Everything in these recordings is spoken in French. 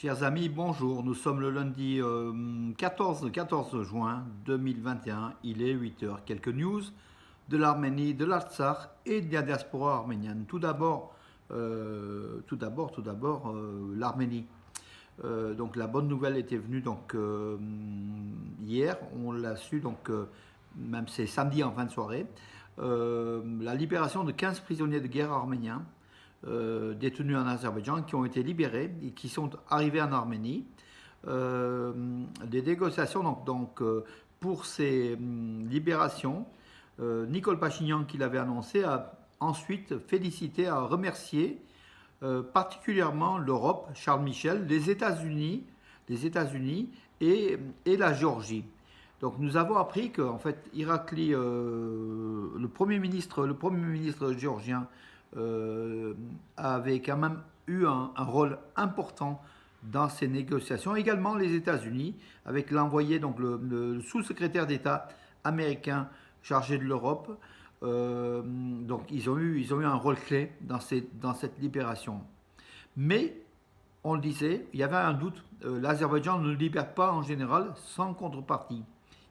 Chers amis, bonjour. Nous sommes le lundi 14 juin 2021. Il est 8 heures. Quelques news de l'Arménie, de l'Artsakh et de la diaspora arménienne. Tout d'abord, l'Arménie. Donc la bonne nouvelle était venue hier. On l'a su même c'est samedi en fin de soirée. La libération de 15 prisonniers de guerre arméniens. Détenus en Azerbaïdjan qui ont été libérés et qui sont arrivés en Arménie. Des négociations pour ces libérations. Nicole Pachinian, qui l'avait annoncé, a ensuite félicité, a remercié particulièrement l'Europe, Charles Michel, les États-Unis et la Géorgie. Donc nous avons appris que en fait Irakli, le premier ministre géorgien, avait quand même eu un rôle important dans ces négociations. Également les États-Unis, avec l'envoyé, donc le sous-secrétaire d'État américain chargé de l'Europe. Donc ils ont eu un rôle clé dans cette libération. Mais, on le disait, il y avait un doute, l'Azerbaïdjan ne libère pas en général sans contrepartie.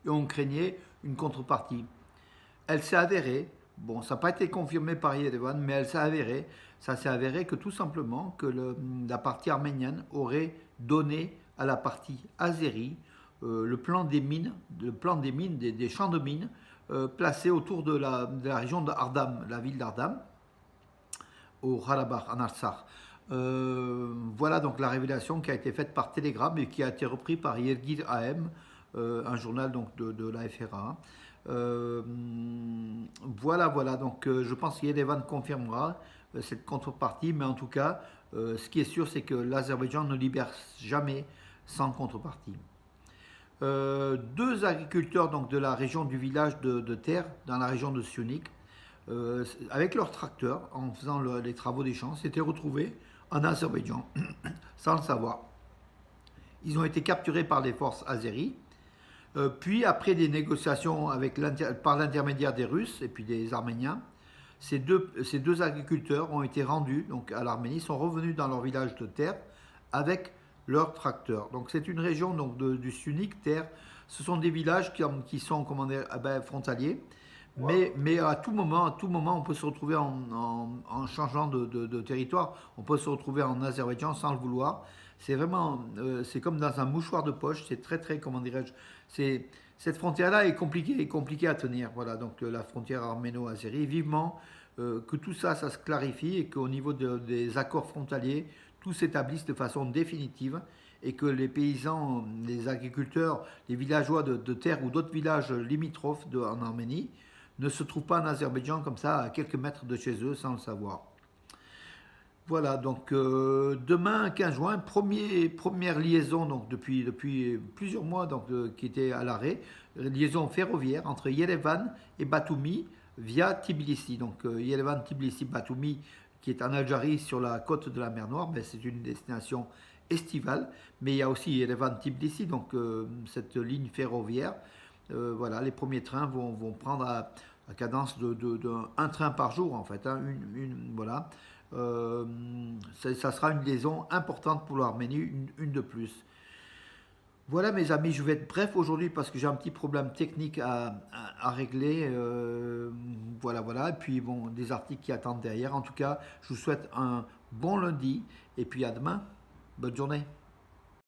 Et on craignait une contrepartie. Elle s'est avérée. Bon, ça n'a pas été confirmé par Yerevan, mais ça s'est avéré que tout simplement que la partie arménienne aurait donné à la partie azérie le plan des mines, des champs de mines placés autour de la région d'Ardam, la ville d'Ardam, au Karabakh, en Artsakh. Voilà donc la révélation qui a été faite par télégramme et qui a été reprise par Yergir AM, un journal donc de la FRA. Voilà, donc je pense qu'Yerevan confirmera cette contrepartie, mais en tout cas, ce qui est sûr, c'est que l'Azerbaïdjan ne libère jamais sans contrepartie. Deux agriculteurs donc, de la région du village de Terre, dans la région de Sionik, avec leurs tracteurs, en faisant les travaux des champs, s'étaient retrouvés en Azerbaïdjan, sans le savoir. Ils ont été capturés par les forces azéries. Puis, après des négociations par l'intermédiaire des Russes et puis des Arméniens, ces deux agriculteurs ont été rendus donc, à l'Arménie, sont revenus dans leur village de Terre avec leurs tracteurs. Donc, c'est une région donc, du Sionik, Terre. Ce sont des villages qui sont frontaliers. Wow. Mais à tout moment, on peut se retrouver en changeant de territoire. On peut se retrouver en Azerbaïdjan sans le vouloir. C'est vraiment, c'est comme dans un mouchoir de poche. C'est très, comment dirais-je, cette frontière-là est compliquée à tenir. Voilà, donc la frontière arméno-azérie. Vivement que tout ça se clarifie et qu'au niveau des accords frontaliers, tout s'établisse de façon définitive et que les paysans, les agriculteurs, les villageois de Terre ou d'autres villages limitrophes en Arménie ne se trouvent pas en Azerbaïdjan comme ça à quelques mètres de chez eux sans le savoir. Voilà, donc demain 15 juin, première liaison donc depuis plusieurs mois donc, qui était à l'arrêt, liaison ferroviaire entre Yerevan et Batumi via Tbilissi. Donc Yerevan, Tbilissi, Batumi qui est en Algérie sur la côte de la mer Noire, mais c'est une destination estivale, mais il y a aussi Yerevan, Tbilissi, donc cette ligne ferroviaire. Voilà, les premiers trains vont prendre à cadence un train par jour en fait, hein, voilà. Ça sera une liaison importante pour l'Arménie, une de plus. Voilà mes amis, je vais être bref aujourd'hui parce que j'ai un petit problème technique à régler. Voilà, et puis bon, des articles qui attendent derrière. En tout cas, je vous souhaite un bon lundi et puis à demain. Bonne journée.